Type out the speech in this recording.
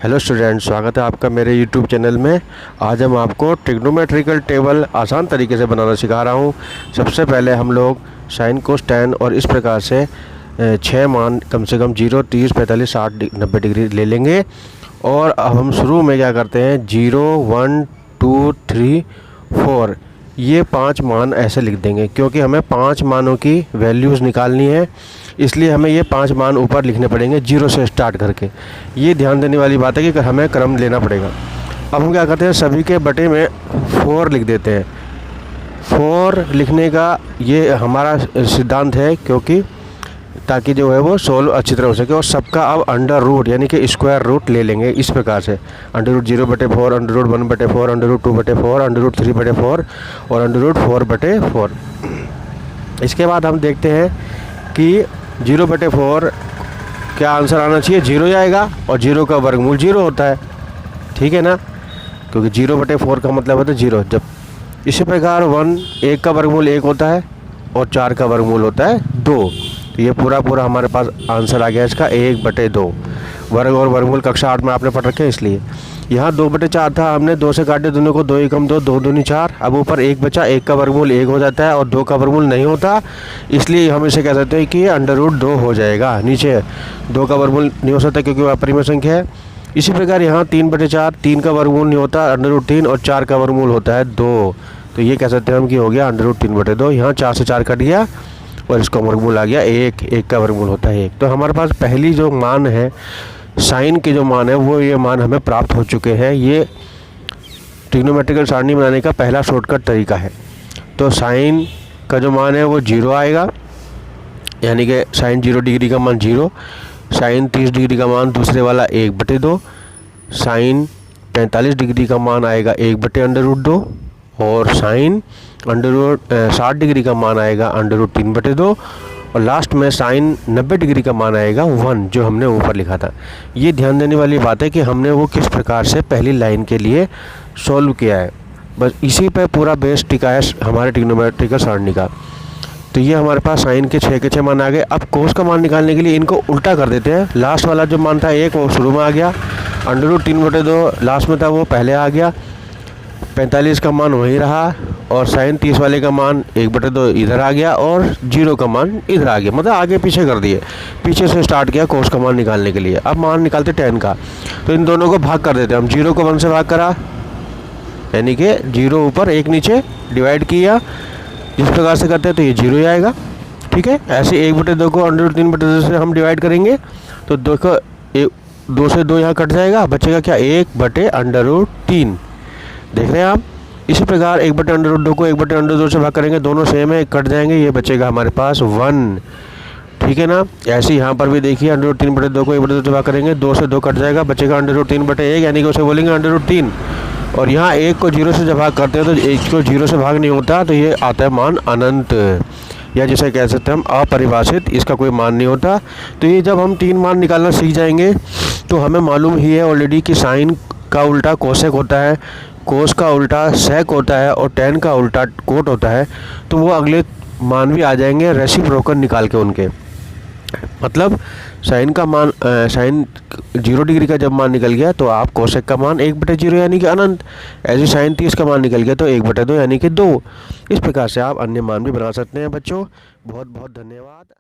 Hello student, स्वागत है आपका मेरे यूट्यूब चैनल में। आज हम आपको ट्रिग्नोमेट्रिकल टेबल आसान तरीके से बनाना सिखा रहा हूँ। सबसे पहले हम लोग साइन कोस टैन और इस प्रकार से 6 मान कम से कम 0, 30, 45, 60, 90 डिग्री ले लेंगे। और अब हम शुरू में क्या करते हैं, 0, 1, 2, 3, 4 ये 5 मान ऐसे लिख देंगे, क्योंकि हमें 5 मानों की वैल्यूज़ निकालनी है, इसलिए हमें ये 5 मान ऊपर लिखने पड़ेंगे 0 से स्टार्ट करके। ये ध्यान देने वाली बात है कि हमें क्रम लेना पड़ेगा। अब हम क्या करते हैं, सभी के बटे में 4 लिख देते हैं। 4 लिखने का ये हमारा सिद्धांत है, क्योंकि ताकि जो है वो सोल्व अच्छी तरह हो सके। और सबका अब अंडर रूट यानी कि स्क्वायर रूट ले लेंगे इस प्रकार से, under root 0/4, under root 1/4, under root 2/4, under root 3/4 और अंडर रूट 4/4। इसके बाद हम देखते हैं कि 0/4 क्या आंसर आना चाहिए, 0 आएगा, और 0 का वर्गमूल 0 होता है, ठीक है ना, क्योंकि 0/4 का मतलब होता है 0। जब इसी प्रकार 1 का वर्गमूल 1 होता है और 4 का वर्गमूल होता है 2। तो ये पूरा हमारे पास आंसर आ गया इसका 1/2। वर्ग और वर्गमूल कक्षा 8 में आपने पढ़ रखे हैं, इसलिए यहाँ 2/4 था, हमने 2 से काटे दोनों को, 2 एकम 2, 2 दूनी 4। अब ऊपर 1 बचा, 1 का वर्गमूल 1 हो जाता है और 2 का वर्गमूल नहीं होता, इसलिए हम इसे कह सकते हैं कि अंडर रूट 2 हो जाएगा। नीचे 2 का वर्गमूल नहीं हो सकता क्योंकि वह अपरिमेय संख्या है। इसी प्रकार यहाँ 3/4, 3 का वर्गमूल नहीं होता, अंडर रूट 3, और 4 का वर्गमूल होता है 2। तो ये कह सकते हैं हम कि हो गया अंडर रूट 3/2। यहाँ 4 से 4 कट गया और इसका वर्गमूल आ गया 1, 1 का वर्गमूल होता है 1। तो हमारे पास पहली जो मान है, साइन के जो मान है, वो ये मान हमें प्राप्त हो चुके हैं। ये ट्रिग्नोमेट्रिकल सारणी बनाने का पहला शॉर्टकट तरीका है। तो साइन का जो मान है वो 0 आएगा, यानी कि साइन 0 डिग्री का मान 0, साइन 30 डिग्री का मान दूसरे वाला 1/2, साइन 45 डिग्री का मान आएगा 1/√2, और साइन 60 डिग्री का मान आएगा √3/2, और लास्ट में साइन 90 डिग्री का मान आएगा 1, जो हमने ऊपर लिखा था। ये ध्यान देने वाली बात है कि हमने वो किस प्रकार से पहली लाइन के लिए सॉल्व किया है, बस इसी पे पूरा बेस टिका है हमारे ट्रिग्नोमेट्रिकल सारणी का। तो ये हमारे पास साइन के 6 के 6 मान आ गए। अब कोस का मान निकालने के लिए इनको उल्टा कर देते हैं। लास्ट वाला जो मान था 1, वो शुरू में आ गया, √3/2 लास्ट में था वो पहले आ गया, 45 का मान वहीं रहा, और साइन 30 वाले का मान 1/2 इधर आ गया, और 0 का मान इधर आ गया, मतलब आगे पीछे कर दिए। पीछे से स्टार्ट किया कोस का मान निकालने के लिए। अब मान निकालते tan का, तो इन दोनों को भाग कर देते हैं हम। 0 को 1 से भाग करा, यानी कि 0 ऊपर 1 नीचे, डिवाइड किया, जिस प्रकार से करते हैं तो ये 0 ही आएगा, ठीक है। ऐसे 1/2 को √3/2 से हम डिवाइड करेंगे, तो देखो 2 से 2 यहाँ कट जाएगा, बचेगा क्या, 1/√3। देख रहे हैं आप। इसी प्रकार 1/√2 को 1/√2 से भाग करेंगे, दोनों सेम है, कट जाएंगे, ये बचेगा हमारे पास 1, ठीक है ना। ऐसे यहाँ पर भी देखिए √3/2 को 1/2 से भाग करेंगे, 2 से 2 कट जाएगा, बचेगा √3/1, यानी कि उसे बोलेंगे √3। और यहाँ 1 को 0 से जब भाग करते हैं तो 1 को 0 से भाग नहीं होता, तो ये आता है मान अनंत, या जिसे कह सकते हैं हम अपरिभाषित, इसका कोई मान नहीं होता। तो ये जब हम 3 मान निकालना सीख जाएंगे तो हमें मालूम ही है ऑलरेडी कि साइन का उल्टा कोसेक होता है, कोस का उल्टा सेक होता है, और tan का उल्टा कोट होता है। तो वो अगले मान भी आ जाएंगे रेसिप्रोकल निकाल के उनके, मतलब साइन का मान, साइन 0 डिग्री का जब मान निकल गया तो आप कोसेक का मान 1/0 यानी कि अनंत। ऐसे साइन 30 का मान निकल गया तो 1/2 यानी कि 2। इस प्रकार से आप अन्य मान भी बना सकते हैं बच्चों। बहुत बहुत धन्यवाद।